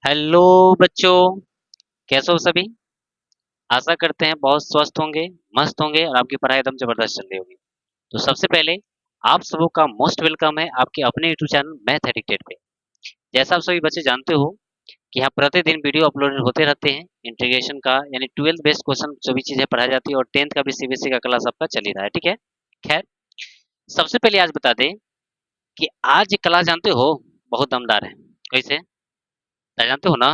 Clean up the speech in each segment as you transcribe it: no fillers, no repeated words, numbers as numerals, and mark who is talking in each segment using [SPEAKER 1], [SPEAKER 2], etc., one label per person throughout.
[SPEAKER 1] Hello बच्चों, कैसे हो सभी। आशा करते हैं बहुत स्वस्थ होंगे, मस्त होंगे और आपकी पढ़ाई एकदम जबरदस्त चल रही होगी। तो सबसे पहले आप सबों का मोस्ट वेलकम है आपके अपने यूट्यूब चैनल मैथ एडिक्टेड पे। जैसा आप सभी बच्चे जानते हो कि यहाँ प्रतिदिन वीडियो अपलोड होते रहते हैं इंटीग्रेशन का, यानी 12th बेस्ड क्वेश्चन जो भी चीजें पढ़ाई जाती है, और 10th का भी सीबीएसई का क्लास आपका चल ही रहा है। ठीक है। खैर, सबसे पहले आज बता दें कि आज क्लास जानते हो बहुत दमदार है। कैसे जानते हो ना,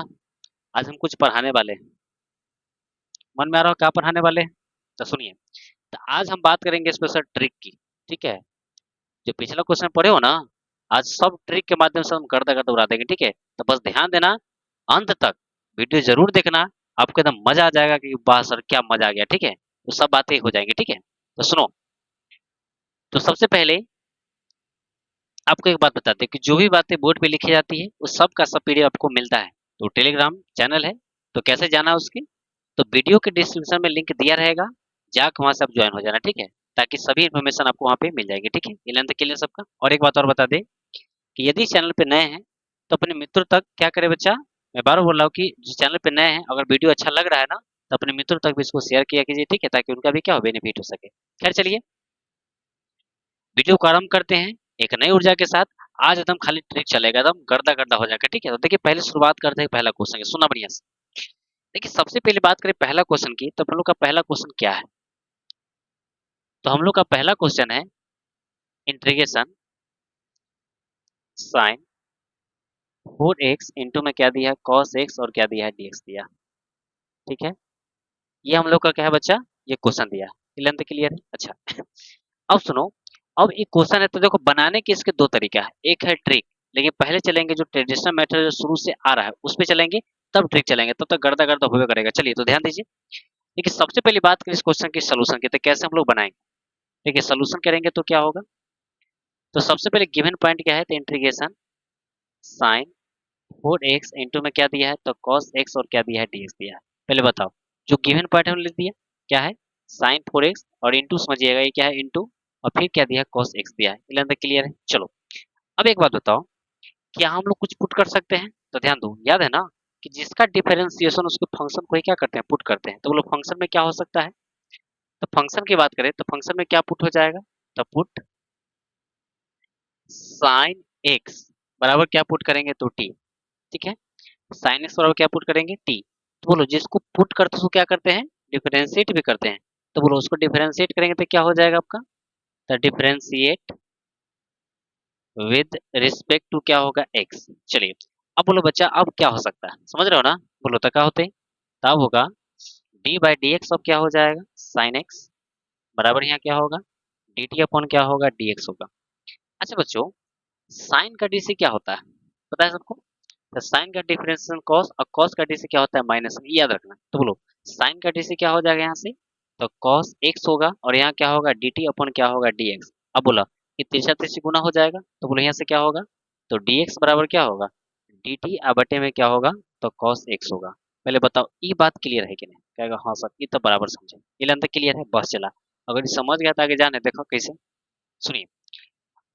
[SPEAKER 1] आज हम कुछ पढ़ाने वाले हैं। मन में आ रहा हो क्या पढ़ाने वाले हैं? तो सुनिए। तो आज हम बात करेंगे स्पेशल ट्रिक की। ठीक है। जो पिछला क्वेश्चन पढ़े हो ना, आज सब ट्रिक के माध्यम से हम गर्दा गर्दा उड़ा देंगे। ठीक है। तो बस ध्यान देना, अंत तक वीडियो जरूर देखना। आपको एकदम मजा आ जाएगा कि वाह सर क्या मजा आ गया। ठीक है। तो सब बातें हो जाएंगी। ठीक है। तो सुनो। तो सबसे पहले आपको एक बात बताते हैं कि जो भी बातें बोर्ड पे लिखी जाती है उस सब का सब पीडीएफ आपको मिलता है। तो टेलीग्राम चैनल है, तो कैसे जाना उसकी, तो वीडियो के डिस्क्रिप्शन में लिंक दिया रहेगा, जाकर वहां से आप ज्वाइन हो जाना। ठीक है। ताकि सभी इन्फॉर्मेशन आपको वहां पे मिल जाएगी। ठीक है। ये लेंथ के लिए सबका। और एक बात और बता दें कि यदि चैनल पे नए हैं तो अपने मित्रों तक क्या करे बच्चा, मैं बार बोल रहा हूँ कि जिस चैनल पे नए हैं अगर वीडियो अच्छा लग रहा है ना, तो अपने मित्रों तक भी इसको शेयर किया कीजिए। ठीक है। ताकि उनका भी क्या हो, बेनिफिट हो सके। खैर चलिए, वीडियो को आरंभ करते हैं एक नई ऊर्जा के साथ। आज एकदम खाली ट्रिक चलेगा, एकदम गर्दा गर्दा हो जाएगा। ठीक है। तो देखिए, पहले शुरुआत करते हैं पहला क्वेश्चन की। सुनना बढ़िया से। देखिए, सबसे पहले बात करें पहला क्वेश्चन की, तो हम लोग का पहला क्वेश्चन क्या है। तो हम लोग का पहला क्वेश्चन है इंटीग्रेशन साइन 4x इंटू में क्या दिया है cos x और क्या दिया है dx दिया। ठीक है। ये हम लोग का क्या है बच्चा, ये क्वेश्चन दिया है। लेंथ क्लियर है। अच्छा अब सुनो। अब एक क्वेश्चन है तो देखो, बनाने के इसके दो तरीका है। एक है ट्रिक, लेकिन पहले चलेंगे जो ट्रेडिशनल मेथड जो शुरू से आ रहा है उस पे चलेंगे, तब ट्रिक चलेंगे। तब तक गर्दा गर्दा होगा करेगा। चलिए तो ध्यान दीजिए। देखिए, सबसे पहली बात करें इस क्वेश्चन की सोल्यूशन की, तो कैसे हम लोग बनाएंगे। देखिए, सोल्यूशन करेंगे तो क्या होगा। तो सबसे पहले गिवन पॉइंट क्या है, तो इंटीग्रेशन साइन 4x इंटू में क्या दिया है, तो cos x और क्या दिया है dx दिया है। पहले बताओ, जो गिवन पॉइंट हमने लिख दिया क्या है, sin 4x और इंटू समझिएगा ये क्या है इंटू, और फिर क्या दिया है cos x दिया है। इलेवन तक क्लियर है। चलो, अब एक बात बताओ, क्या हम लोग कुछ पुट कर सकते हैं। तो ध्यान दो, याद है ना कि जिसका डिफरेंशिएशन उसके फंक्शन को ही क्या करते हैं, पुट करते हैं। तो बोलो फंक्शन में क्या हो सकता है। तो फंक्शन की बात करें तो फंक्शन में क्या पुट हो जाएगा, तो पुट साइन एक्स बराबर क्या पुट करेंगे, तो टी। ठीक है। साइन एक्स बराबर क्या पुट करेंगे, टी। तो बोलो जिसको पुट करते हैं उसको क्या करते हैं, डिफरेंशिएट भी करते हैं। तो बोलो उसको डिफरेंशिएट करेंगे तो क्या हो जाएगा आपका, तो डिफरेंशिएट विद रिस्पेक्ट टू क्या होगा, एक्स। चलिए, अब बोलो बच्चा अब क्या हो सकता है, समझ रहे हो ना। बोलो तो क्या होते हैं, तब होगा डी बाई डी एक्स। अब क्या हो जाएगा, साइन एक्स बराबर यहाँ क्या होगा, डी टी अपॉन क्या होगा, डी एक्स होगा। अच्छा बच्चों, साइन का डी से क्या होता है पता है सबको। तो साइन का डिफरेंशिएशन कॉस, और कॉस का डी से क्या होता है, माइनस। ये याद रखना। तो बोलो साइन का डी से क्या हो जाएगा यहाँ से, तो कॉस एक्स होगा, और यहाँ क्या होगा, डी टी अपॉन क्या होगा, डी एक्स। अब बोला ये तिरछा तिरछी गुना हो जाएगा, तो बोलो यहाँ से क्या होगा, तो डी एक्स बराबर क्या होगा, डी टी बटे में क्या होगा, तो कॉस एक्स होगा। पहले बताओ ये बात क्लियर है कि नहीं, कहेगा हाँ सर ये तो बराबर समझे। ये लेंथ क्लियर है, बस चला। अगर ये समझ गया तो आगे जाने देखो कैसे। सुनिए,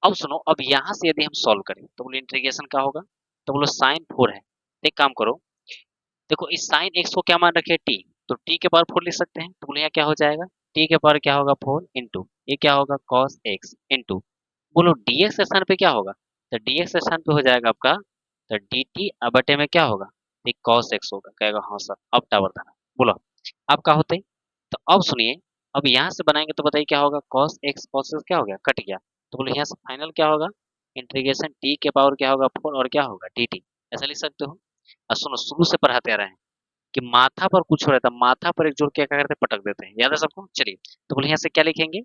[SPEAKER 1] अब सुनो, अब यहाँ से यदि हम सॉल्व करें तो बोलो इंटीग्रेशन क्या होगा, तो बोलो साइन 4 है। एक काम करो, देखो इस साइन एक्स को क्या मान रखे टी, तो टी के पावर 4 लिख सकते हैं। तो बोलो यहाँ क्या हो जाएगा, टी के पावर क्या होगा 4 इंटू ये क्या होगा cos x इंटू, बोलो dx के स्थान पे क्या होगा, तो dx के स्थान पे हो जाएगा आपका, तो dt बटे में क्या होगा, ये cos x होगा। कहेगा हाँ सर अब टावर था। बोलो अब क्या होते, तो अब सुनिए, अब यहाँ से बनाएंगे तो बताइए क्या होगा, cos x क्या हो गया, कट गया। तो बोलो यहाँ से फाइनल क्या होगा, इंटीग्रेशन t के पावर क्या होगा 4 और क्या होगा dt। ऐसा लिख सकते हो। और सुनो, शुरू से पढ़ाते आ रहे हैं कि माथा पर कुछ हो रहा था, माथा पर एक जोड़ के क्या करते हैं, पटक देते हैं। याद है सबको। चलिए, तो बोले यहाँ से क्या लिखेंगे,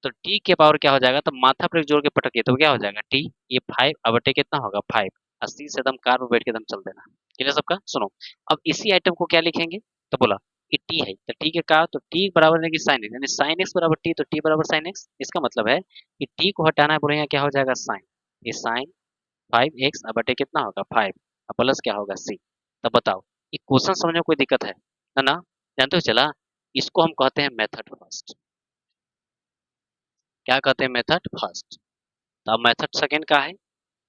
[SPEAKER 1] तो टी के पावर क्या हो जाएगा, तो माथा पर एक जोड़ के पटकिए तो क्या हो जाएगा टी, ये 5 बटे कितना होगा 5। 80 से एकदम कार में बैठ के एकदम चल देना। ठीक है सबका। सुनो, अब इसी आइटम को क्या लिखेंगे, तो बोला कि टी है तो टी के का, तो टी बराबर है कि साइन एक्स, यानी साइन एक्स बराबर टी, तो टी बराबर साइन एक्स। इसका मतलब है कि टी को हटाना है, बोले यहाँ क्या हो जाएगा साइन, ये साइन 5x बटे कितना होगा 5, प्लस क्या होगा सी। तब बताओ ये क्वेश्चन समझने में कोई दिक्कत है ना। जानते हो चला, इसको हम कहते हैं मेथड फर्स्ट। क्या कहते हैं, मेथड फर्स्ट। तो अब मेथड सेकंड का है,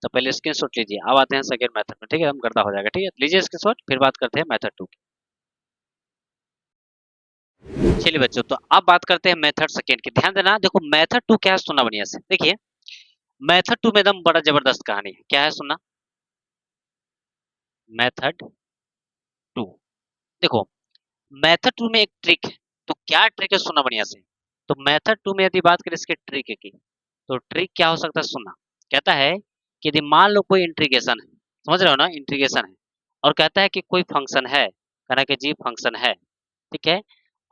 [SPEAKER 1] तो पहले स्क्रीनशॉट लीजिए। अब आते हैं सेकंड मेथड में, ठीक है, हम गर्दा हो जाएगा, ठीक है, लीजिए स्क्रीनशॉट, फिर बात करते हैं मेथड 2 की। चलिए बच्चों, तो अब बात करते हैं मेथड सेकंड की। ध्यान देना, देखो मेथड 2 क्या है सुनना बढ़िया से। देखिए मेथड 2 में एकदम बड़ा जबरदस्त कहानी है। क्या है सुनना, मेथड 2। देखो मेथड 2 में एक ट्रिक है। तो क्या ट्रिक है सुनना बढ़िया से। तो मेथड 2 में यदि बात करें इसके ट्रिक की, तो ट्रिक क्या हो सकता है सुनना। कहता है कि यदि मान लो कोई इंट्रीगेशन है, समझ रहे हो ना, इंट्रीगेशन है, और कहता है कि कोई फंक्शन है, कहना कि जी फंक्शन है, ठीक है,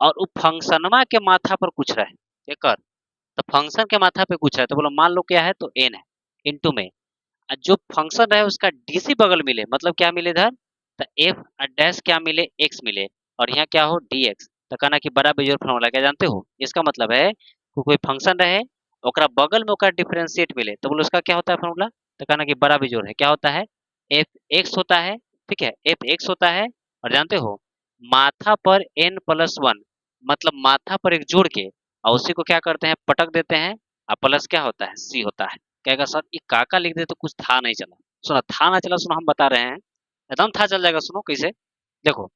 [SPEAKER 1] और वो फंक्शनमा के माथा पर कुछ रहे, ये कर, तो फंक्शन के माथा पे कुछ है, तो बोलो मान लो क्या है, तो एन है, इनटू में जो फंक्शन है उसका डीसी बगल मिले, मतलब क्या मिले इधर, तो एफ डैश क्या मिले, एक्स मिले, और यहाँ क्या हो dx, तो कहना कि बड़ा बेजोड़ फॉर्मूला क्या जानते हो, इसका मतलब है कि कोई फंक्शन रहे, ओकरा बगल में ओकरा डिफरेंशिएट मिले, तो बोलो उसका क्या होता है फॉर्मूला, तो कहना कि बड़ा बेजोड़ है, क्या होता है, एफ एक्स होता है, ठीक है, एफ एक्स होता है, और जानते हो माथा पर n प्लस वन, मतलब माथा पर एक जोड़ के, और उसी को क्या करते हैं, पटक देते हैं, और प्लस क्या होता है, सी होता है। कहेगा सर ये काका लिख दे तो कुछ था नहीं चला, सुना था ना चला, सुनो हम बता रहे हैं, एकदम था चल जाएगा, सुनो कैसे। देखो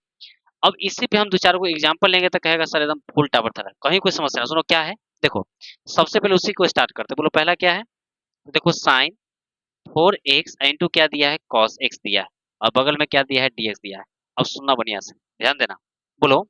[SPEAKER 1] अब इसी पे हम दो चार को एग्जांपल लेंगे तो कहेगा सर एकदम फुल टावर था, कहीं कोई समस्या ना, सुनो क्या है। देखो सबसे पहले उसी को स्टार्ट करते, बोलो पहला क्या है, तो देखो साइन 4x इंटू क्या दिया है, कॉस एक्स दिया है, और बगल में क्या दिया है, dx दिया है। अब सुनना बढ़िया से, ध्यान देना, बोलो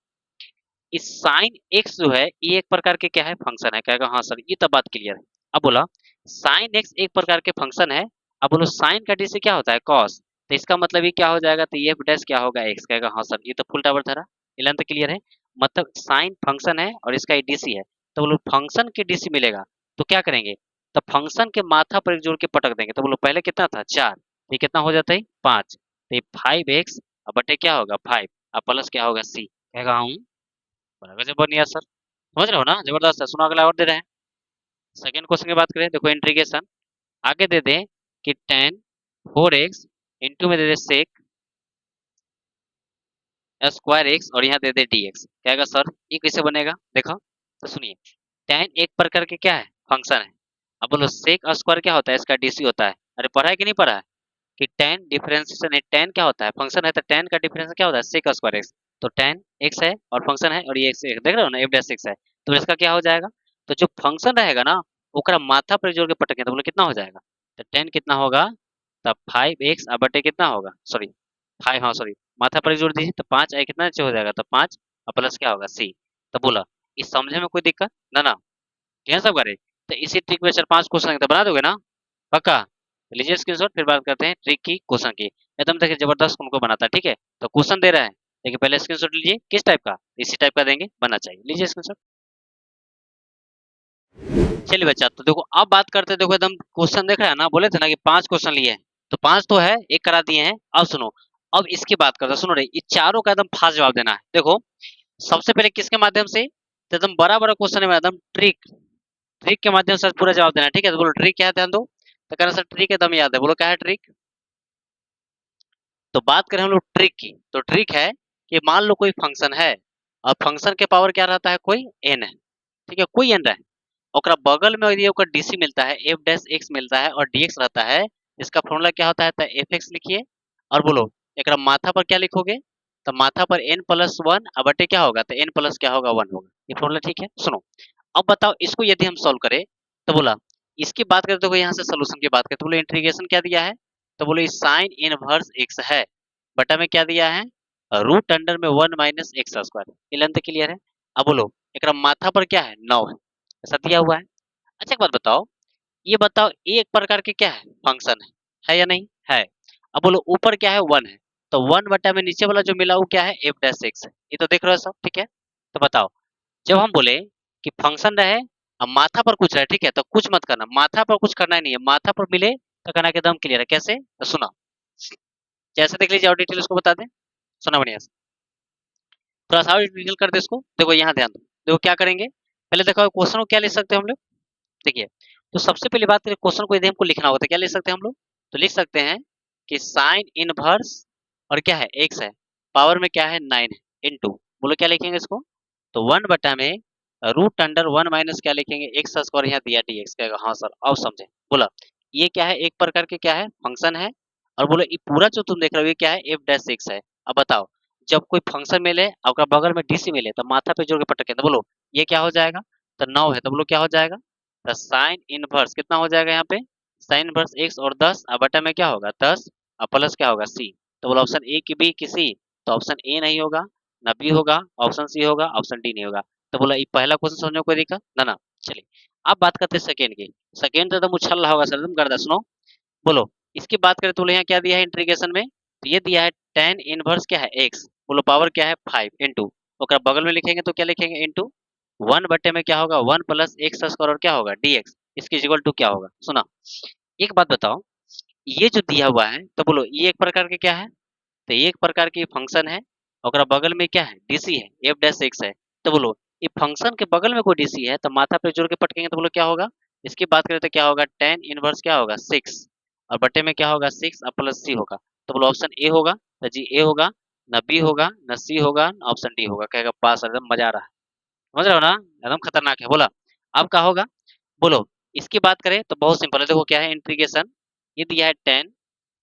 [SPEAKER 1] इस साइन एक्स जो है ये एक प्रकार के क्या है, फंक्शन है, कहेगा हाँ सर ये तो बात क्लियर है। अब बोला साइन एक्स एक प्रकार के फंक्शन है, अब बोलो साइन का डी से क्या होता है, कॉस, तो इसका मतलब ये क्या हो जाएगा, तो ये डैश क्या होगा, एक्स, कहेगा हाँ सर ये तो फुल टावर धरा, इलन तो क्लियर है, मतलब साइन फंक्शन है और इसका ये डीसी है, तो बोलो फंक्शन के डीसी मिलेगा, तो क्या करेंगे, तो फंक्शन के माथा पर एक जोड़ के पटक देंगे, तो बोलो पहले कितना था 4, ये कितना हो जाता है 5, तो ये 5x और बटे क्या होगा 5, और प्लस क्या होगा सी, कहेगा हूँ, बड़ा गजब बन गया सर, समझ रहे हो ना, जबरदस्त है। सुनो अगला और दे रहे हैं, सेकंड क्वेश्चन की बात करें, देखो इंटीग्रेशन आगे दे दें कि tan 4x इंटू में दे दे sec स्क्वायर एक्स, और यहाँ दे दे dx, कहेगा सर ये कैसे बनेगा, देखो तो सुनिए, tan एक प्रकार के क्या है, फंक्शन है, अब बोलो sec स्क्वायर क्या होता है, इसका डीसी होता है, अरे पढ़ा है कि नहीं पढ़ा है, कि tan डिफरेंशिएशन है, tan क्या होता है, फंक्शन है, तो tan का डिफरेंस क्या होता है, sec स्क्वायर एक्स, तो tan x है और फंक्शन है, और ये x देख रहे हो ना, f डैश x है, तो इसका क्या हो जाएगा, तो जो फंक्शन रहेगा ना ओकरा माथा पर जोड़ के पटके, तो बोलो कितना हो जाएगा, तो tan कितना होगा, तब 5x बटे कितना होगा, सॉरी 5, हाँ सॉरी, माथा पर जोड़ दीजिए, तो 5 आई कितना नीचे हो जाएगा, तो 5 और प्लस क्या होगा सी, तो बोला इस समझे में कोई दिक्कत ना ना, क्लियर सब करे, तो इसी ट्रिक में 4-5 क्वेश्चन तो बना दोगे ना, पक्का, तो लीजिए स्क्रीनशॉट, फिर बात करते हैं ट्रिक की, क्वेश्चन की, एकदम देखिए जबरदस्त उनको बनाता है, ठीक है, तो क्वेश्चन दे रहा है, देखिए पहले स्क्रीनशॉट लीजिए, किस टाइप का, इसी टाइप का देंगे, बनना चाहिए, लीजिए स्क्रीनशॉट। चलिए बच्चा, तो देखो अब बात करते हैं, देखो एकदम क्वेश्चन देख रहे हैं ना, बोले थे ना कि 5 क्वेश्चन लिए हैं, तो 5 तो है, एक करा दिए हैं, अब सुनो, अब इसकी बात करते हैं, सुनो रे, ये चारों का एकदम फास्ट जवाब देना है। देखो सबसे पहले किसके माध्यम से, तो एकदम बड़ा बड़ा क्वेश्चन है, एकदम ट्रिक, ट्रिक के माध्यम से पूरा जवाब देना है, ठीक है, तो बोलो ट्रिक क्या है, ध्यान दो, तो कह रहा सर ट्रिक एकदम याद है, बोलो क्या है ट्रिक, तो बात करें हम लोग ट्रिक की, तो ट्रिक है कि मान लो कोई फंक्शन है, और फंक्शन के पावर क्या रहता है, कोई n है, ठीक है, कोई n है, ओकरा बगल में यदि ओकर डीसी मिलता है, एफ डैश एक्स मिलता है और डीएक्स रहता है, इसका फॉर्मूला क्या होता है, तो एफ एक्स लिखिए, और बोलो एकरा माथा पर क्या लिखोगे, तो माथा पर n प्लस वन अब बटे क्या होगा, तो n प्लस क्या होगा 1 होगा, ये फॉर्मूला ठीक है। सुनो अब बताओ इसको यदि हम सॉल्व करें, तो बोला इसकी बात करें, तो यहाँ से सोल्यूशन की बात करें, तो बोले इंटीग्रेशन क्या दिया है, तो बोले साइन इनवर्स एक्स है, बटा में क्या दिया है, रूट अंडर में 1 माइनस एक्स स्क्वायर, ये लेंथ क्लियर है। अब बोलो एकरा माथा पर क्या है, 9 है, ऐसा दिया हुआ है। अच्छा एक बात बताओ, ये बताओ ये एक प्रकार के क्या है, फंक्शन है या नहीं है, अब बोलो ऊपर क्या है 1 है, तो 1 बटा में नीचे वाला जो मिला वो क्या है, एफ डैश एक्स है, ये तो देख रहे हो सब, ठीक है, तो बताओ जब हम बोले कि फंक्शन रहे अब माथा पर कुछ रहे, ठीक है, तो कुछ मत करना, माथा पर कुछ करना ही नहीं है, माथा पर मिले तो कहना कि एकदम क्लियर है, कैसे, तो सुना जैसे देख लीजिए और डिटेल उसको बता दें, सुना बढ़िया से, थोड़ा सा और डिटेल कर दे इसको, देखो यहाँ ध्यान दो, देखो क्या करेंगे, पहले देखो क्वेश्चन को क्या ले सकते हैं हम लोग, देखिए तो सबसे पहली बात करें क्वेश्चन को यदि हमको लिखना होगा तो क्या ले सकते हैं हम लोग, तो लिख सकते हैं कि साइन इनवर्स और क्या है एक्स है, पावर में क्या है 9 है, इनटू बोलो क्या लिखेंगे इसको, तो 1 बटा में रूट अंडर 1 माइनस क्या लिखेंगे एक्स स्क्वायर, यहाँ दिया dx, कहेगा हाँ सर अब समझे, बोला ये क्या है, एक प्रकार के क्या है, फंक्शन है। और बोलो ये पूरा जो तुम देख रहे हो ये क्या है, एफ डैश एक्स है। अब बताओ, जब कोई फंक्शन मिले और ओकरा बगल में डीसी मिले तो माथा पे जोड़ के पटके, तो बोलो ये क्या हो जाएगा, तो 9 है, तो बोलो क्या हो जाएगा, तो साइन इनवर्स कितना हो जाएगा यहाँ पे, साइन इनवर्स एक्स और 10 और बटा में क्या होगा 10 और प्लस क्या होगा सी। तो बोलो ऑप्शन ए की बी की सी, तो ऑप्शन ए नहीं होगा, ना बी होगा, ऑप्शन सी होगा, ऑप्शन डी नहीं होगा। तो बोला ये पहला क्वेश्चन समझने को कोई दिक्कत ना ना। चलिए अब बात करते हैं सेकेंड की। सेकेंड तो एकदम उछल रहा होगा सर, तुम कर दो सुनो। बोलो इसकी बात करें तो बोलो यहाँ क्या दिया है इंटीग्रेशन में, तो ये दिया है tan इनवर्स क्या है एक्स, बोलो पावर क्या है 5 इंटू, ओकरा बगल में लिखेंगे तो क्या लिखेंगे इंटू 1 बटे में क्या होगा 1 प्लस एक्स स्क्वायर और क्या होगा dx, इसकी इक्वल टू क्या होगा। सुना, एक बात बताओ, ये जो दिया हुआ है तो बोलो ये एक प्रकार के क्या है, तो ये एक प्रकार की फंक्शन है, ओकरा बगल में क्या है डीसी है, एफ डैश एक्स है। तो बोलो ये फंक्शन के बगल में कोई डीसी है तो माथा पे जोड़ के पटकेंगे तो बोलो क्या होगा, इसकी बात करें तो क्या होगा tan इनवर्स क्या होगा 6 और बटे में क्या होगा 6 और प्लस सी होगा। तो बोलो ऑप्शन ए होगा, तो जी ए होगा, न बी होगा, न सी होगा, न ऑप्शन डी होगा। कहेगा पास, एकदम मजा आ रहा है, समझ रहे हो ना, एकदम खतरनाक है। बोला अब क्या होगा, बोलो इसकी बात करें तो बहुत सिंपल है, देखो क्या है इंटीग्रेशन, ये दिया है tan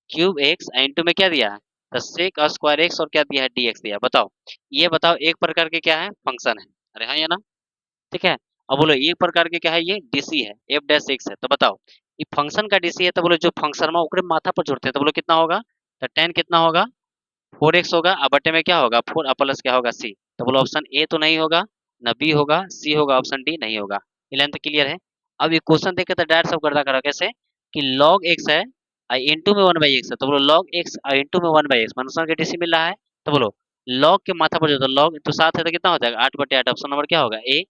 [SPEAKER 1] क्यूब एक्स इंटू में क्या दिया है, तो सेक स्क्वायर एक्स और क्या दिया है dx दिया है। बताओ ये बताओ एक प्रकार के क्या है फंक्शन है, अरे हाँ या ना, ठीक है। अब बोलो एक प्रकार के क्या है, ये डीसी है, एफ डैश एक्स है। तो बताओ ये फंक्शन का डीसी है, तो बोलो जो फंक्शन में ओकरे माथा पर जोड़ते हैं तो बोलो कितना होगा, तो tan कितना होगा 4x होगा और बटे में क्या होगा 4 प्लस क्या होगा सी। तो बोलो ऑप्शन ए तो नहीं होगा, न बी होगा, सी होगा, ऑप्शन डी नहीं होगा। ये लेंथ क्लियर है। अब ये क्वेश्चन देखे तो डायरेक्ट सब करता करो कैसे, कि log x है और इंटू में 1/x है, तो बोलो log x और इंटू में 1/x फंक्शन के डीसी मिल रहा है। तो बोलो log के माथा पर जो, तो log तो 7 है तो कितना हो जाएगा 8/8, ऑप्शन नंबर क्या होगा ए,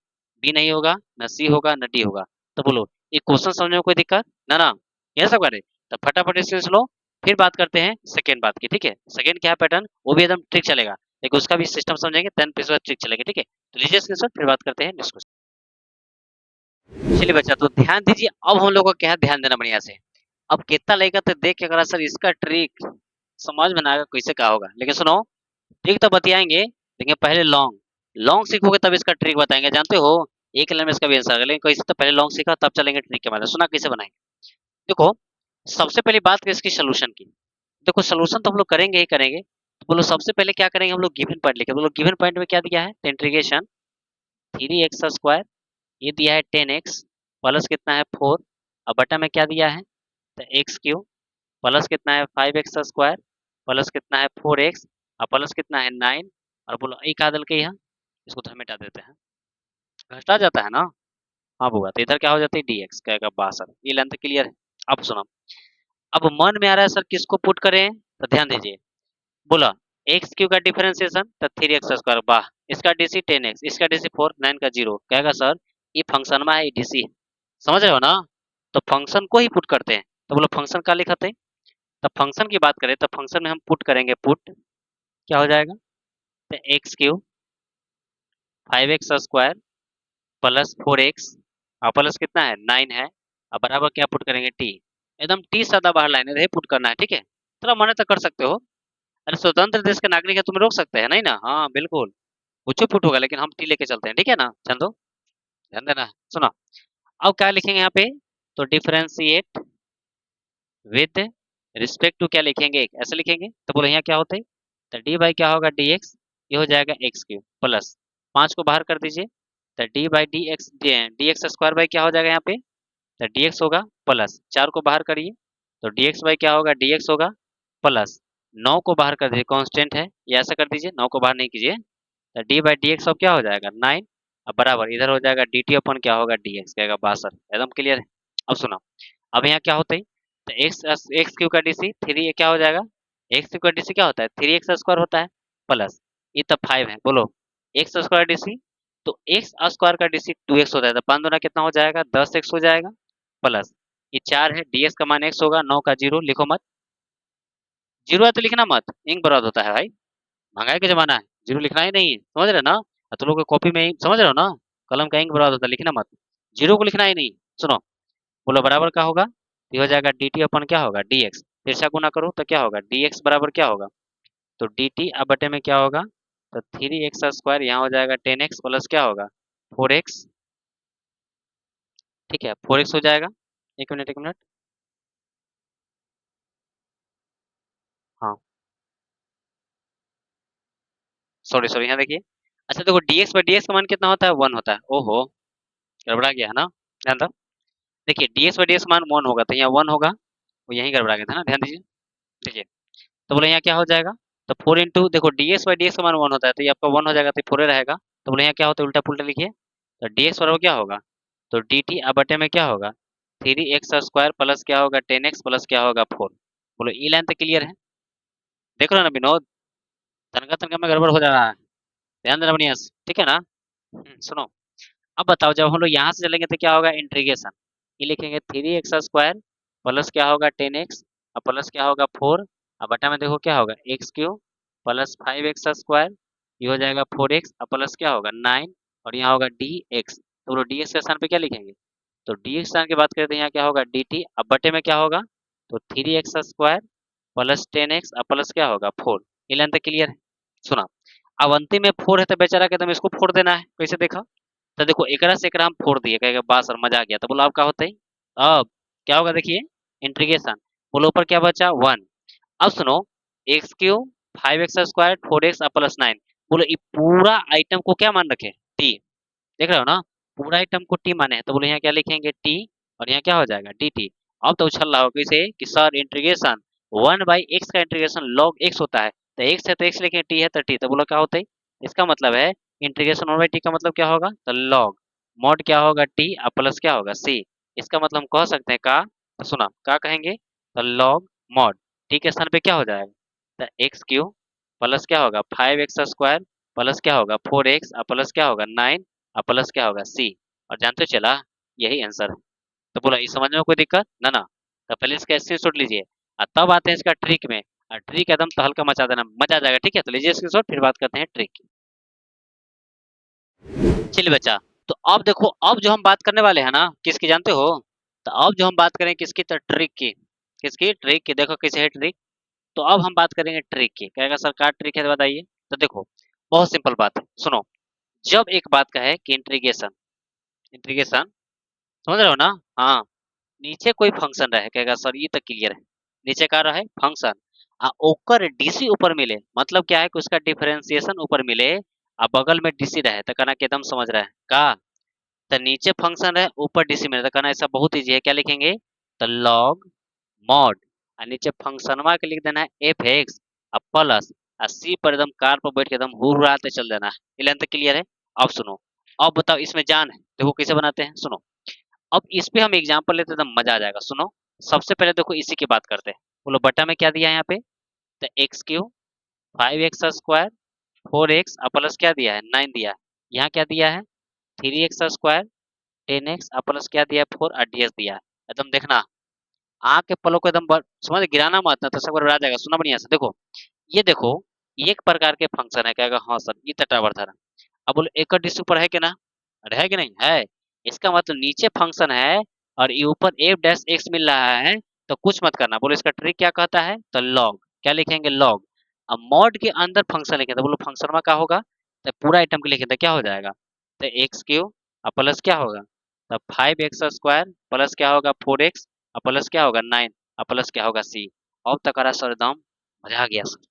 [SPEAKER 1] बी नहीं होगा, न सी होगा, न डी होगा। तो बोलो ये क्वेश्चन समझने में कोई दिक्कत ना ना, ये सब करे। तो फटाफट इसको लो, फिर बात करते हैं सेकेंड बात की, ठीक है। सेकेंड क्या है पैटर्न, वो भी एकदम ट्रिक चलेगा, लेकिन उसका भी सिस्टम समझेंगे 10 ट्रिक चलेगी, ठीक है। तो लीजिए स्क्रीनशॉट, फिर बात करते हैं नेक्स्ट क्वेश्चन। चलिए बच्चा तो ध्यान दीजिए, अब हम लोग को क्या है ध्यान देना बढ़िया से। अब कितना लेगा तो देख के अगर सर इसका ट्रिक समझ में ना आएगा कैसे क्या होगा, लेकिन सुनो ट्रिक तो बतियाएंगे, लेकिन पहले लॉन्ग लॉन्ग सीखोगे तब इसका ट्रिक बताएंगे, जानते हो एक लाइन में इसका भी आंसर है, लेकिन कैसे तो पहले लॉन्ग सीखा तब चलेंगे ट्रिक के बारे में। सुना कैसे बनाएंगे, देखो सबसे पहली बात की इसकी सोल्यूशन की। देखो सोल्यूशन तो हम लोग करेंगे ही करेंगे, तो बोलो सबसे पहले क्या करेंगे हम लोग गिवन पॉइंट लिखे, बोलो गिवन पॉइंट में क्या दिया है, तो इंटीग्रेशन 3x स्क्वायर, ये दिया है 10x प्लस कितना है 4 और बटा में क्या दिया है, तो एक्स क्यू प्लस कितना है 5x स्क्वायर प्लस कितना है 4x और प्लस कितना है 9। और बोलो एक आदल के यहाँ, इसको तो हम मिटा देते हैं, घटा जाता है ना, हाँ बुआ, तो इधर क्या हो जाती है dx, कहेगा 62। ये लेंथ क्लियर है। अब सुनो, अब मन में आ रहा है सर किसको पुट करें, तो ध्यान दीजिए। बोला एक्स क्यू का डिफरेंशिएशन तो 3x स्क्वायर, वाह, इसका डीसी 10x, इसका डीसी 4, 9 का 0, कहेगा सर ये फंक्शन में है डीसी है, समझ रहे हो ना, तो फंक्शन को ही पुट करते हैं। तो बोलो फंक्शन का लिखते हैं, तो फंक्शन की बात करें तो फंक्शन में हम पुट करेंगे, पुट क्या हो जाएगा, तो x Q 5x square plus 4x और प्लस कितना है 9 है और बराबर क्या पुट करेंगे टी, एकदम टी सादा बाहर लाइन है पुट करना है, ठीक है। थोड़ा मना तो कर सकते हो, अरे स्वतंत्र देश के नागरिक है, तुम्हें रोक सकते हैं नहीं ना, हाँ बिल्कुल कुछ पुट होगा, लेकिन हम टी लेके चलते हैं, ठीक है ना, चंदो ध्यान देना। सुनो अब क्या लिखेंगे यहाँ पे, तो डिफरेंशिएट विद रिस्पेक्ट टू क्या लिखेंगे, एक ऐसे लिखेंगे। तो बोलो यहाँ क्या होता है, तो डी बाई क्या होगा डी एक्स, ये हो जाएगा एक्स क्यू प्लस 5 को बाहर कर दीजिए, तो D by D x square by क्या हो जाएगा यहाँ पे, तो डी एक्स होगा प्लस 4 को बाहर करिए, तो डी एक्स बाई क्या होगा डी एक्स होगा प्लस 9 को बाहर कर दीजिए, कांस्टेंट है ये ऐसा कर दीजिए, 9 को बाहर नहीं कीजिए, तो डी बाई डी एक्स अब क्या हो जाएगा 9 अब बराबर इधर हो जाएगा डी टी अपन क्या होगा डी एक्स, कहेगा 62, एकदम क्लियर है। अब सुनो, अब यहाँ क्या होता है, तो एक्स एक्स क्यू का डीसी 3 क्या हो जाएगा, एक्स क्यू का डीसी क्या होता है 3x स्क्वायर होता है प्लस ये तो 5 है, बोलो एक्स स्क्वायर डीसी, तो एक्स स्क्वायर का डीसी 2x होता है, तो 5 दूना कितना हो जाएगा 10x हो जाएगा प्लस ये 4 है, डीएक्स का मान x होगा, 9 का 0 लिखो मत, 0 है तो लिखना मत, इंक बर्बाद होता है भाई, महंगाई का जमाना है, 0 लिखना ही नहीं है, समझ रहे हो ना, तो लोग कॉपी में समझ रहे हो ना, कलम का इंक बर्बाद होता है, लिखना मत, 0 को लिखना ही नहीं। सुनो, बोलो बराबर क्या होगा, ये हो जाएगा डी टी अपन क्या होगा डी एक्स, फिर से गुना करो तो क्या होगा डी एक्स बराबर क्या होगा, तो डी टी अब बटे में क्या होगा, तो 3x स्क्वायर यहाँ हो जाएगा 10x प्लस क्या होगा 4x, ठीक है 4x हो जाएगा, एक मिनट सॉरी सॉरी, यहाँ देखिए। अच्छा देखो dx बाई dx का मान कितना होता है, 1 होता है। ओहो, गड़बड़ा गया है ना, ध्यान दो। देखिए dx बाई dx का मान 1 होगा, तो यहाँ 1 होगा, वो यहीं गड़बड़ा गया था ना, ध्यान दीजिए। देखिए, तो बोले यहाँ क्या हो जाएगा, तो 4 इंटू, देखो dx बाई dx का मान 1 होता है, तो ये आपका 1 हो जाएगा, तो 4 रहेगा। तो बोले यहाँ क्या होता है, उल्टा पुल्टा लिखिए। तो dx बराबर क्या होगा, तो dt अब बटे में क्या होगा, 3x स्क्वायर प्लस क्या होगा 10x प्लस क्या होगा 4। बोलो ई लाइन तक क्लियर है। देख रहे हो ना विनोद, तनका तनका में गड़बड़ हो जा रहा है, ध्यान देना बढ़िया से, ठीक है ना। सुनो, अब बताओ जब हम लोग यहाँ से चलेंगे तो क्या होगा, इंटीग्रेशन, ये लिखेंगे 3x स्क्वायर प्लस क्या होगा 10x और प्लस क्या होगा 4, अब बटा में देखो क्या होगा x cube plus 5x square, ये हो जाएगा 4x और प्लस क्या होगा 9, और यहाँ होगा dx। तो बोलो dx के स्थान पे क्या लिखेंगे, तो dx स्थान की बात करें तो यहाँ क्या होगा dt, अब बटे में क्या होगा, तो 3x स्क्वायर प्लस 10x और प्लस क्या होगा 4। ये लाइन तक क्लियर है। सुना, अब अंतिम में 4 है तो बेचारा कहता है इसको 4 देना है, कैसे देखा, तो देखो एकरा से एकरा हम फोड़ दिए, कहेगा बा सर मजा आ गया, तो बोलो अब क्या होता है, अब क्या होगा देखिए, इंटीग्रेशन, बोलो ऊपर क्या बचा 1। अब सुनो, x cube 5x square 4x plus 9, बोलो ये पूरा आइटम को क्या मान रखे, टी, देख रहे हो ना, पूरा आइटम को टी माने हैं, तो बोलो यहाँ क्या लिखेंगे टी, और यहाँ क्या हो जाएगा डी टी। अब तो उछल रहा हो कैसे कि सर इंटीग्रेशन 1/x का इंटीग्रेशन log x होता है, तो x है तो x लिखेंगे, टी है तो टी, तो बोलो क्या होता है, इसका मतलब है इंटीग्रेशन 1/t का मतलब क्या होगा, तो log mod क्या होगा टी और प्लस क्या होगा c। इसका मतलब हम कह सकते हैं का, तो सुना का कहेंगे, तो log mod t के स्थान पे क्या हो जाएगा, तो एक्स क्यूब प्लस क्या होगा 5x स्क्वायर प्लस क्या होगा 4x और प्लस क्या होगा 9 और प्लस क्या होगा सी, और जानते हो चला यही आंसर है। तो बोला इस समझ में कोई दिक्कत ना ना, तो पहले इसका स्क्रीनशॉट लीजिए और तब आते हैं इसका ट्रिक में, और ट्रिक एकदम तहलका मचा देना, मजा आ जाएगा, ठीक है। तो लीजिए स्क्रीनशॉट, फिर बात करते हैं ट्रिक की। चलिए बच्चा, तो अब देखो, अब जो हम बात करने वाले हैं ना किसकी जानते हो, तो अब जो हम बात करें किसकी, तो ट्रिक की, किसकी, ट्रिक की। देखो कैसे है ट्रिक, तो अब हम बात करेंगे ट्रिक की, कहेगा सर क्या ट्रिक है तो बताइए। तो देखो बहुत सिंपल बात है, सुनो, जब एक बात का है कि इंटीग्रेशन, इंटीग्रेशन समझ रहे हो ना, हाँ, नीचे कोई फंक्शन रहे, कहेगा सर ये तो क्लियर है, नीचे का रहे फंक्शन आ ओकर डीसी ऊपर मिले, मतलब क्या है कि उसका डिफरेंशिएशन ऊपर मिले, आ बगल में डीसी रहे, तो कहना कि एकदम समझ रहे हैं का, तो नीचे फंक्शन है ऊपर डीसी मिले, तो कहना ऐसा बहुत इजी है, क्या लिखेंगे, तो लॉग मॉड, और नीचे फंक्शनवा के लिख देना है एफ एक्स और प्लस, और सी पर एकदम कार पर बैठ के एकदम हुर्राते चल देना है। ये लाइन तो क्लियर है। अब सुनो, अब बताओ इसमें जान है, देखो कैसे बनाते हैं, सुनो, अब इस पे हम एग्जांपल लेते हैं तो मजा आ जाएगा। सुनो, सबसे पहले देखो इसी की बात करते हैं, बोलो बटा में क्या दिया है यहाँ पे, तो x cube 5x square 4x plus क्या दिया है 9 दिया है, यहाँ क्या दिया है 3x स्क्वायर 10x प्लस क्या दिया है 4 और ds दिया है। एकदम देखना, आँख के पलों को एकदम समझ, गिराना मत ना तो सब गड़बड़ा जाएगा। सुना बढ़िया से, देखो ये देखो, ये एक प्रकार के फंक्शन है, कहेगा हाँ सर ये तो टावर था। अब बोलो एक डिस्क ऊपर है कि ना, अरे है कि नहीं है, इसका मतलब नीचे फंक्शन है और ये ऊपर एफ डैश एक्स मिल रहा है, तो कुछ मत करना। बोलो इसका ट्रिक क्या कहता है, तो लॉग, क्या लिखेंगे लॉग, अब मॉड के अंदर फंक्शन लिखे, तो बोलो फंक्शन में क्या होगा, तो पूरा आइटम के लिखे तो क्या हो जाएगा, तो एक्स क्यूब और प्लस क्या होगा, तो 5x स्क्वायर प्लस क्या होगा 4x और प्लस क्या होगा 9 और प्लस क्या होगा सी। अब तक आ सर एकदम मजा आ गया सर।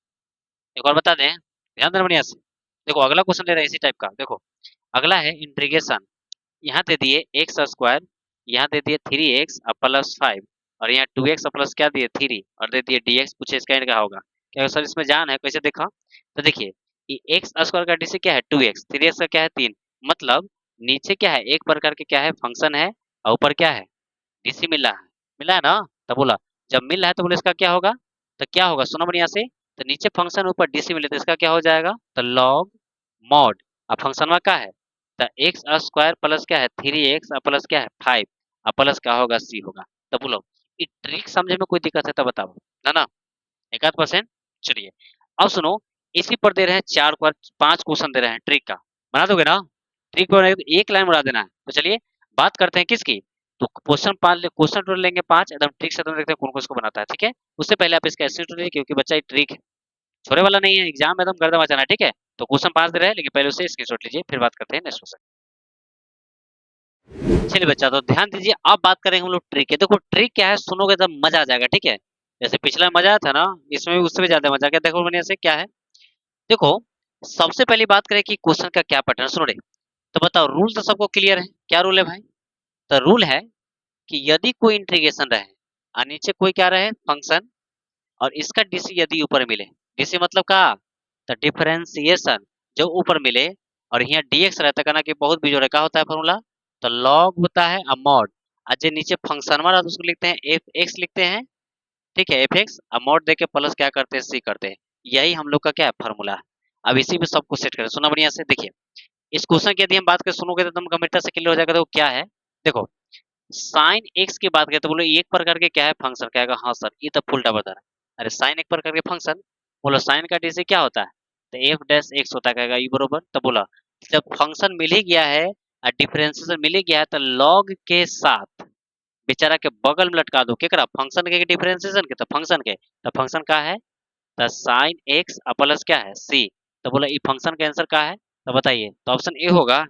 [SPEAKER 1] एक और बता दें, ध्यान देना बढ़िया से, देखो अगला क्वेश्चन ले रहे हैं इसी टाइप का। देखो अगला है इंटीग्रेशन, यहाँ दे दिए एक्स स्क्वायर, यहाँ दे दिए 3x और प्लस 5, और यहाँ 2x प्लस क्या दिए 3 और दे दिए dx, पूछे इसका एंड क्या होगा, क्या सर इसमें जान है, कैसे देखा, तो देखिए ये एक्स स्क्वायर का डीसी क्या है 2x, 3x का क्या है 3, मतलब नीचे क्या है एक प्रकार के क्या है फंक्शन है, और ऊपर क्या है डीसी मिला है ना, तो बोला जब मिल रहा है तो बोले इसका क्या होगा, तो क्या होगा सुनो बढ़िया से, तो नीचे फंक्शन ऊपर डीसी मिले तो इसका क्या हो जाएगा, तो लॉग मॉड, अब फंक्शन में क्या है, तो एक्स स्क्वायर प्लस क्या है 3x प्लस क्या है 5 और प्लस क्या होगा सी होगा। तो बोलो ये ट्रिक समझे में कोई दिक्कत है तो बताओ ना ना, एक आध परसेंट। चलिए अब सुनो, इसी पर दे रहे हैं 5 क्वेश्चन दे रहे हैं ट्रिक का, बना दोगे ना, ट्रिक पर एक लाइन उड़ा देना है। तो चलिए बात करते हैं किसकी, तो क्वेश्चन 5 क्वेश्चन टोटल लेंगे 5 एकदम ट्रिक से, तुम देखते हैं कौन कौन इसको बनाता है, ठीक है। उससे पहले आप इसका स्क्रीनशॉट लीजिए क्योंकि बच्चा ये ट्रिक है, छोड़े वाला नहीं है, एग्जाम में एकदम गर्दा मचाना है, ठीक है। तो क्वेश्चन 5 दे रहे हैं लेकिन पहले उससे स्क्रीनशॉट लीजिए, फिर बात करते हैं नेक्स्ट क्वेश्चन। चलिए बच्चा तो ध्यान दीजिए, अब बात करेंगे हम लोग ट्रिक है। देखो ट्रिक क्या है, सुनोगे तब मजा आ जाएगा, ठीक है। जैसे पिछला मजा आया था ना, इसमें भी उससे भी ज्यादा मजा आ गया। देखो बढ़िया से क्या है, देखो सबसे पहली बात करें कि क्वेश्चन का क्या पैटर्न, सुनो रे। तो बताओ, रूल तो सबको क्लियर है, क्या रूल है भाई? तो रूल है कि यदि कोई इंटीग्रेशन रहे और नीचे कोई क्या रहे, फंक्शन, और इसका डीसी यदि ऊपर मिले, डीसी मतलब का, तो डिफरेंशिएशन जो ऊपर मिले, और यहाँ डीएक्स रहता है, कहना कि बहुत बीजोड़ है, क्या होता है फॉर्मूला? तो लॉग होता है अमोड, और जो नीचे फंक्शन वाला उसको लिखते हैं एफ एक्स लिखते हैं, ठीक है, एफ एक्स, अमोड दे के प्लस क्या करते हैं, सी करते हैं। यही हम लोग का क्या है, फॉर्मूला है। अब इसी में सबको सेट करें, सुना बढ़िया से, देखिए इस क्वेश्चन की यदि हम बात करें, सुनोगे तो तुम गंभीरता से क्लियर हो जाएगा। देखो क्या है, देखो साइन एक्स की बात करें तो बोलो एक प्रकार के क्या है, फंक्शन, कहेगा हाँ सर, ये तो फुल बता रहा है। अरे साइन एक प्रकार के फंक्शन, बोलो साइन का डीसी क्या होता है, तो एफ डैश एक्स होता है, कहेगा ये बरोबर। तो बोला जब फंक्शन मिल ही गया है और डिफरेंशिएशन मिल ही गया है, तो लॉग के साथ बेचारा के बगल में लटका दो, क्या करा, फंक्शन के डिफरेंशिएशन के, तो फंक्शन के, तो फंक्शन का है तो साइन एक्स प्लस क्या है, सी। तो बोला ये फंक्शन का आंसर क्या है, तो बताइए, तो ऑप्शन ए होगा।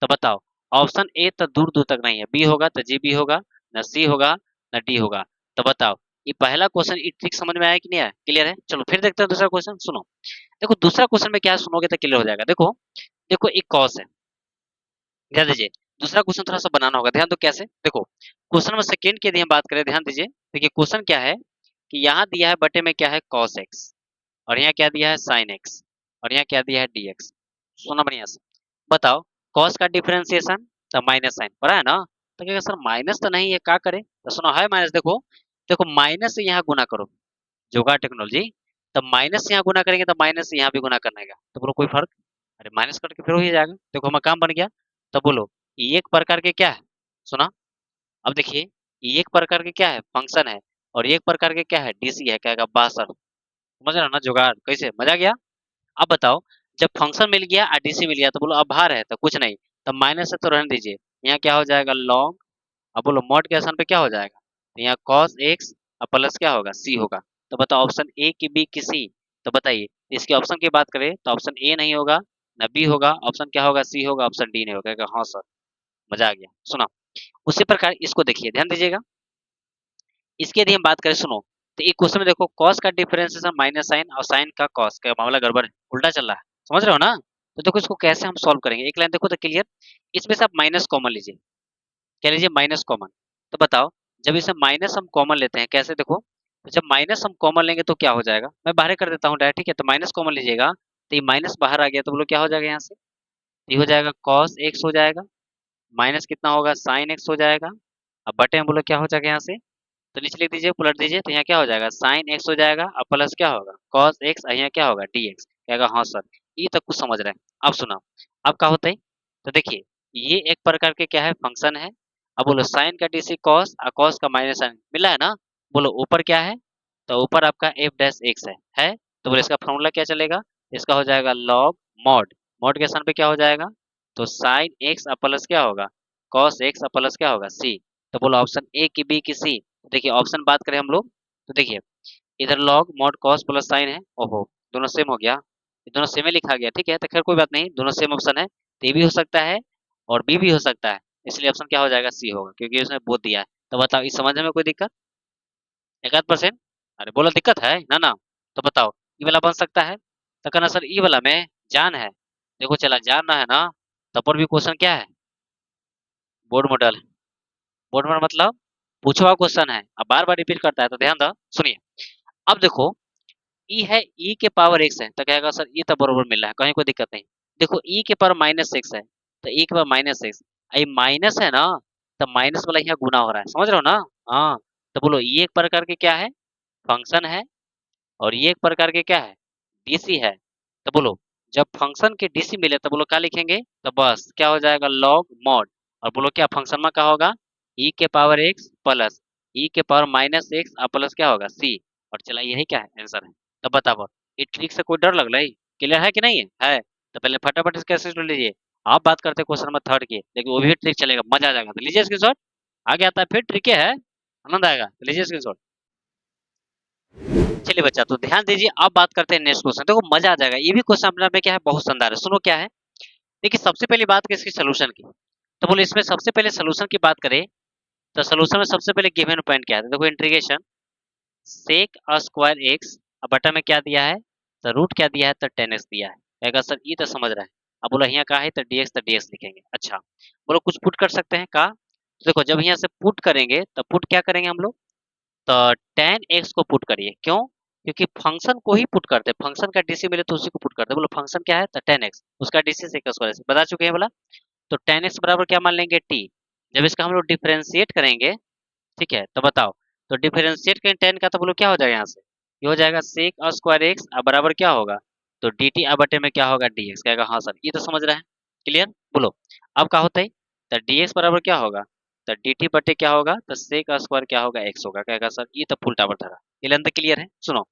[SPEAKER 1] तो बताओ, ऑप्शन ए तो दूर दूर तक नहीं है, बी होगा तो जी बी होगा, न सी होगा, न डी होगा। तो बताओ, ये पहला क्वेश्चन, ये ट्रिक समझ में आया कि नहीं आया, क्लियर है? चलो फिर देखते हैं दूसरा क्वेश्चन, सुनो। देखो दूसरा क्वेश्चन में क्या है, सुनोगे तो क्लियर हो जाएगा। देखो, देखो एक कॉस है, ध्यान दीजिए। दूसरा क्वेश्चन थोड़ा सा बनाना होगा, ध्यान दो कैसे। देखो क्वेश्चन में सेकेंड की यदि हम बात करें, ध्यान दीजिए। देखिए क्वेश्चन क्या है कि यहाँ दिया है बटे में क्या है, कॉस एक्स, और यहाँ क्या दिया है, साइन एक्स, और यहाँ क्या दिया है, डी एक्स। सुना बढ़िया से, बताओ कॉस का डिफरेंशिएशन, तो माइनस साइन पड़ा है ना। तो क्या सर माइनस तो नहीं है, क्या करें, तो सुनो है माइनस। देखो देखो माइनस से यहाँ गुना करो, जुगाड़ टेक्नोलॉजी। तब माइनस से यहाँ गुना करेंगे तो माइनस से यहाँ भी गुना करने का, तो बोलो कोई फर्क, अरे माइनस करके फिर हो ही जाएगा। देखो हमारा काम बन गया। तो बोलो ये एक प्रकार के क्या है, सुना। अब देखिए ये एक प्रकार के क्या है, फंक्शन है, और एक प्रकार के क्या है, डीसी है, कहेगा 62। समझ रहा ना जुगाड़, कैसे मजा गया। अब बताओ, जब फंक्शन मिल गया और डीसी मिल गया, तो बोलो अब भार है तो कुछ नहीं, तब माइनस है तो रहने दीजिए। यहाँ क्या हो जाएगा, लॉग। अब बोलो मॉड के आसान पे क्या हो जाएगा, तो यहाँ कॉस एक्स और प्लस क्या होगा, सी होगा। तो बताओ ऑप्शन ए की बी की सी। तो बताइए इसके ऑप्शन की बात करें तो ऑप्शन ए नहीं होगा, न बी होगा, ऑप्शन क्या होगा, सी होगा, ऑप्शन डी नहीं होगा, कहेगा हाँ सर, मजा आ गया। सुना, उसी प्रकार इसको देखिए, ध्यान दीजिएगा। इसकी यदि हम बात करें, सुनो, तो एक क्वेश्चन में देखो कॉस का डिफरेंशिएशन माइनस साइन और साइन का कॉस का मामला गड़बड़ है, उल्टा चल रहा है, समझ रहे हो ना। तो देखो इसको कैसे हम सॉल्व करेंगे, एक लाइन देखो तो क्लियर। इसमें से आप माइनस कॉमन लीजिए, क्या लीजिए, माइनस कॉमन। तो बताओ जब इसे माइनस हम कॉमन लेते हैं, कैसे देखो, तो जब माइनस हम कॉमन लेंगे तो क्या हो जाएगा, मैं बाहर कर देता हूँ डायरेक्ट, ठीक है। तो माइनस कॉमन लीजिएगा, तो ये माइनस बाहर आ गया, तो बोलो क्या हो जाएगा यहाँ से, ये हो जाएगा कॉस एक्स हो जाएगा, माइनस कितना होगा, साइन एक्स हो जाएगा। अब बटे में बोलो क्या हो जाएगा यहाँ से, तो नीचे लिख दीजिए, पलट दीजिए, तो यहाँ क्या हो जाएगा, साइन एक्स हो जाएगा, और प्लस क्या होगा, कॉस एक्स, और यहाँ क्या होगा, डी एक्स, कहेगा हाँ सर, ये तक कुछ समझ रहे हैं। अब सुना, अब क्या होता है, तो देखिए ये एक प्रकार के क्या है, फंक्शन है। अब बोलो साइन का डीसी कॉस, और कॉस का माइनस साइन मिला है ना। बोलो ऊपर क्या है, तो ऊपर आपका एफ डैश एक्स है। तो बोलो इसका फॉर्मूला क्या चलेगा, इसका हो जाएगा लॉग मॉड, मॉड के स्थान पे क्या हो जाएगा, तो साइन एक्स प्लस क्या होगा, कॉस एक्स प्लस क्या होगा, सी। तो बोलो ऑप्शन ए की बी की सी। देखिए ऑप्शन बात करें हम लोग, तो देखिए इधर log mod cos plus sign है, ओहो दोनों सेम हो गया, ये दोनों सेम ही लिखा गया, ठीक है। तो खैर कोई बात नहीं, दोनों सेम ऑप्शन है, तो ये भी हो सकता है और बी भी हो सकता है, इसलिए ऑप्शन क्या हो जाएगा, सी होगा, क्योंकि उसने बोथ दिया है। तो बताओ इस समझने में कोई दिक्कत, एक आध परसेंट, अरे बोलो दिक्कत है ना ना। तो बताओ ई वाला बन सकता है, तो कहना सर ई वाला में जान है, देखो चला जानना है ना, तब पर भी क्वेश्चन क्या है, बोर्ड मॉडल, बोर्ड मॉडल मतलब पूछा हुआ क्वेश्चन है, अब बार बार रिपीट करता है, तो ध्यान दो सुनिए। अब देखो ई है, ई के पावर एक्स है, तो कहेगा सर ई तो बरोबर मिल रहा है, कहीं कोई दिक्कत नहीं। देखो ई के पावर माइनस एक्स है, तो ई के पावर माइनस एक्स, ये माइनस है ना, तो माइनस वाला यहाँ गुना हो रहा है, समझ रहे हो ना। हाँ, तो बोलो ये एक प्रकार के क्या है, फंक्शन है, और ये एक प्रकार के क्या है, डीसी है। तो बोलो जब फंक्शन के डीसी मिले तो बोलो क्या लिखेंगे, तो बस क्या हो जाएगा, लॉग मॉड, और बोलो क्या फंक्शन में क्या होगा, ई के पावर एक्स प्लस ई के पावर माइनस एक्स और प्लस क्या होगा, सी। और चला यही क्या है, आंसर है। तो बताओ ये ट्रिक से कोई डर लग रहा है, क्लियर है कि नहीं है? तो पहले फटाफट इसका स्क्रीनशॉट लीजिए। आप बात करते हैं क्वेश्चन नंबर थर्ड की, लेकिन वो भी ट्रिक चलेगा, मजा आ जाएगा, तो लीजिए स्क्रीनशॉट। आगे आता है फिर ट्रिक है, आनंद आएगा, तो लीजिए स्क्रीनशॉट। चलिए बच्चा, तो ध्यान दीजिए, अब बात करते हैं नेक्स्ट क्वेश्चन, देखो मजा आ जाएगा, ये भी क्वेश्चन अपने आप में क्या है, बहुत शानदार है। सुनो क्या है, देखिए सबसे पहली बात की इसकी सोल्यूशन की, तो बोले इसमें सबसे पहले सोल्यूशन की बात करें, तो सोल्यूशन में सबसे पहले गिवन पॉइंट क्या है, देखो इंटीग्रेशन सेक स्क्वायर एक्स, अब बटा में क्या दिया है, तो रूट क्या दिया है, तो 10x दिया है। कहेगा सर ये तो समझ रहा है। अब बोला यहाँ का है तो dx तो dx लिखेंगे। अच्छा बोलो कुछ पुट कर सकते हैं का? तो देखो जब यहाँ से पुट करेंगे तो पुट क्या करेंगे हम लोग? तो tan x को पुट करिए। क्यों? क्योंकि फंक्शन को ही पुट करते हैं, फंक्शन का डीसी मिले तो उसी को पुट करते हैं। बोलो फंक्शन क्या है? तो tan x, उसका डीसी सेक स्क्वायर से बता चुके हैं बोला। तो tan x बराबर क्या मान लेंगे? t। जब इसका हम लोग डिफरेंशिएट करेंगे, ठीक है, तो बताओ, तो डिफरेंशिएट करें tan का तो बोलो क्या हो जाएगा यहाँ से? ये हो जाएगा सेक स्क्वायर x अब बराबर क्या होगा? तो dt अब बटे में क्या होगा? dx। कहेगा हाँ सर ये तो समझ रहा है। क्लियर? बोलो अब क्या होता है? तो dx बराबर क्या होगा? तो dt बटे क्या होगा? तो सेक स्क्वायर क्या होगा? x होगा। कहेगा सर ये तो फुल टावर धरा। ये लेंथ क्लियर है? सुनो,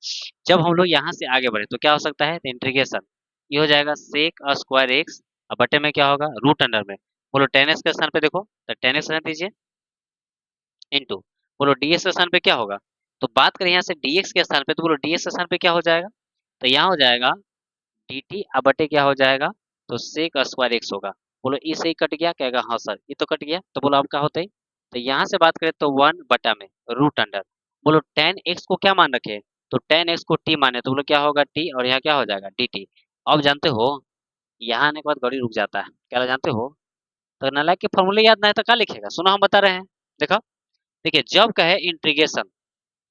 [SPEAKER 1] जब हम लोग यहाँ से आगे बढ़े तो क्या हो सकता है? इंटीग्रेशन ये हो जाएगा सेक स्क्वायर x अब बटे में क्या होगा? रूट अंडर में। बोलो tan x के स्थान पे देखो, तो tan x रहने दीजिए इनटू, बोलो dx के स्थान पे क्या होगा? तो बात करें यहाँ से dx के स्थान पे, तो बोलो dx के स्थान पे क्या हो जाएगा? तो यहाँ हो जाएगा dt अब बटे क्या हो जाएगा? तो सेक स्क्वायर x होगा। बोलो ई से ही कट गया? कहेगा हाँ सर ये तो कट गया। तो बोलो अब क्या होता है? तो यहाँ से बात करें तो 1 बटा में रूट अंडर, बोलो tan x को क्या मान रखे? तो tan x को t माने, तो बोलो क्या होगा? t और यहाँ क्या हो जाएगा? dt। अब जानते हो यहाँ आने के बाद घड़ी रुक जाता है, क्या जानते हो? तो नालायक के फॉर्मूले याद ना है तो क्या लिखेगा? सुनो हम बता रहे हैं, देखो। देखिए जब कहे इंटीग्रेशन,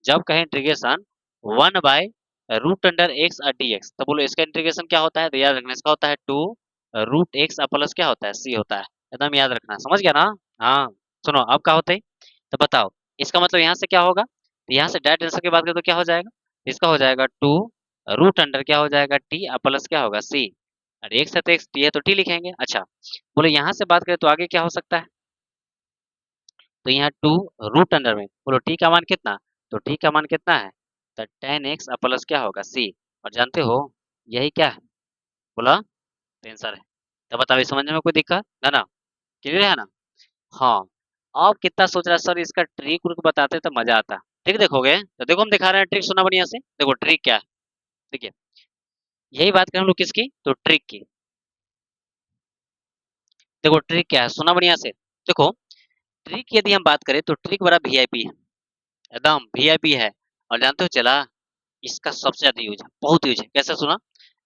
[SPEAKER 1] जब कहें integration 1 by root under X और डी एक्स, तो बोलो इसका इंटीग्रेशन क्या होता है? तो याद रखना इसका होता है 2 रूट एक्स प्लस क्या होता है? सी होता है। एकदम याद रखना, समझ गया ना? हाँ। सुनो अब क्या होता है? तो बताओ इसका मतलब यहाँ से क्या होगा? तो यहाँ से डायरेक्ट आंसर की बात करें तो क्या हो जाएगा? इसका हो जाएगा 2 रूट अंडर क्या हो जाएगा? टी प्लस क्या होगा? सी। और एक्स है तो एक्स, टी है तो टी लिखेंगे। अच्छा बोलो यहाँ से बात करें तो आगे क्या हो सकता है? तो यहाँ 2 रूट अंडर में, बोलो टी का मान कितना? तो टी का मान कितना है? तो tan x प्लस क्या होगा? c। और जानते हो यही क्या है? बोला तो आंसर है। तो बताओ इस समझने में कोई दिक्कत ना? ना क्लियर है ना? हाँ। अब कितना सोच रहा है सर इसका ट्रिक उर्क बताते तो मजा आता। ट्रिक देखोगे तो देखो हम दिखा रहे हैं, ट्रिक सुना बढ़िया से। देखो ट्रिक क्या है, देखिए यही बात करें हम लोग किसकी? तो ट्रिक की। देखो ट्रिक क्या है, सुना बढ़िया से। देखो ट्रिक यदि हम बात करें तो ट्रिक बड़ा वीआईपी है, एकदम वीआईपी है। और जानते हो चला इसका सबसे ज्यादा यूज है, बहुत यूज है। कैसे सुना?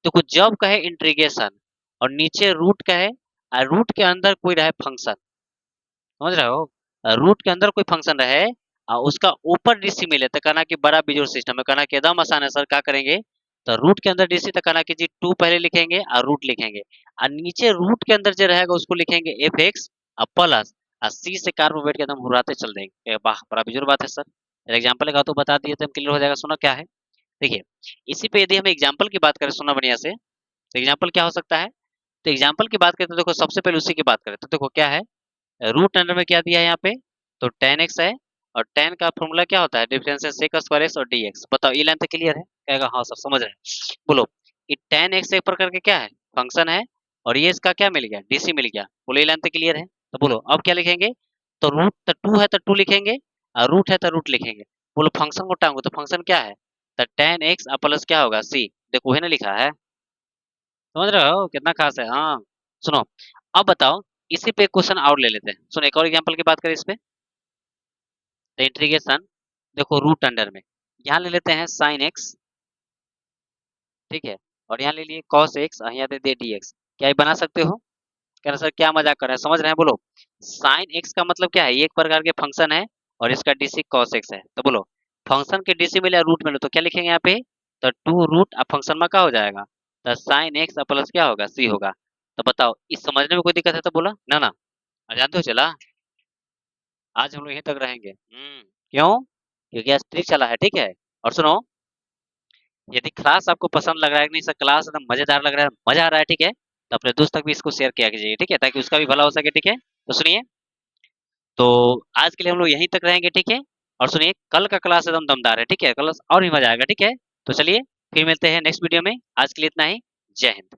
[SPEAKER 1] देखो जब कहे इंटीग्रेशन और नीचे रूट कहे और रूट के अंदर कोई रहे फंक्शन, समझ रहे हो? रूट के अंदर कोई फंक्शन रहे और उसका ऊपर डीसी मिले तो कहना कि बड़ा बिजोड़ सिस्टम है। कहना कि एकदम आसान है सर, क्या करेंगे? तो रूट के अंदर डीसी तो कहना कि जी 2 पहले लिखेंगे और रूट लिखेंगे, और नीचे रूट के अंदर जो रहेगा उसको लिखेंगे एफ एक्स और प्लस और सी से कार्बोवेट के एकदम हुराते चल देंगे। वाह बड़ा बिजोड़ बात है सर। एग्जाम्पल लगा तो बता दिए तो क्लियर हो जाएगा। सुनो क्या है, देखिए इसी पे यदि हम एग्जाम्पल की बात करें, सुना बढ़िया से, तो एग्जाम्पल क्या हो सकता है? तो एग्जाम्पल की बात करें तो देखो सबसे पहले उसी की बात करें तो देखो क्या है, रूट अंडर में क्या दिया है यहाँ पे? तो tan x है, और tan का फॉर्मूला क्या होता है? डिफरेंस है sec स्क्वायर x और dx। बताओ ये लाइन तो क्लियर है? कहेगा हाँ सर समझ रहे हैं। बोलो ये tan x एक प्रकार के क्या है? फंक्शन है, और ये इसका क्या मिल गया? डीसी मिल गया। बोलो ये लाइन तो क्लियर है? तो बोलो अब क्या लिखेंगे? तो रूट तो 2 है तो 2 लिखेंगे, और रूट है तो रूट लिखेंगे। बोलो फंक्शन को टांगो तो फंक्शन क्या है? तो tan x प्लस क्या होगा? c। देखो वही ना लिखा है, समझ रहे हो कितना खास है? हाँ। सुनो अब बताओ इसी पे क्वेश्चन और ले लेते हैं। सुनो एक और एग्जांपल की बात करें इस पे, तो इंटीग्रेशन देखो रूट अंडर में, यहाँ ले लेते हैं साइन एक्स, ठीक है, और यहाँ ले लिए कॉस एक्स और यहाँ दे दिए dx। क्या ये बना सकते हो? कह रहे सर क्या मजाक कर रहे हैं, समझ रहे हैं? बोलो साइन एक्स का मतलब क्या है? ये एक प्रकार के फंक्शन है और इसका डीसी कॉस एक्स है। तो बोलो फंक्शन के डीसी मिले रूट मिले तो क्या लिखेंगे यहाँ पे? तो 2 रूट अब फंक्शन में क्या हो जाएगा? तो साइन एक्स प्लस क्या होगा? सी होगा। तो बताओ इस समझने में कोई दिक्कत है? तो बोला ना ना। और जानते हो चला आज हम लोग यहीं तक रहेंगे। क्यों? क्योंकि आज ट्रिक चला है, ठीक है। और सुनो यदि क्लास आपको पसंद लग रहा है कि नहीं सर, क्लास एकदम मजेदार लग रहा है, मजा आ रहा है, ठीक है, तो अपने दोस्त तक भी इसको शेयर किया कीजिए, ठीक है, ताकि उसका भी भला हो सके, ठीक है। तो सुनिए, तो आज के लिए हम लोग यहीं तक रहेंगे, ठीक है। और सुनिए कल का क्लास एकदम दमदार है, ठीक है, कल और भी मजा आएगा, ठीक है। तो चलिए फिर मिलते हैं नेक्स्ट वीडियो में, आज के लिए इतना ही। जय हिंद।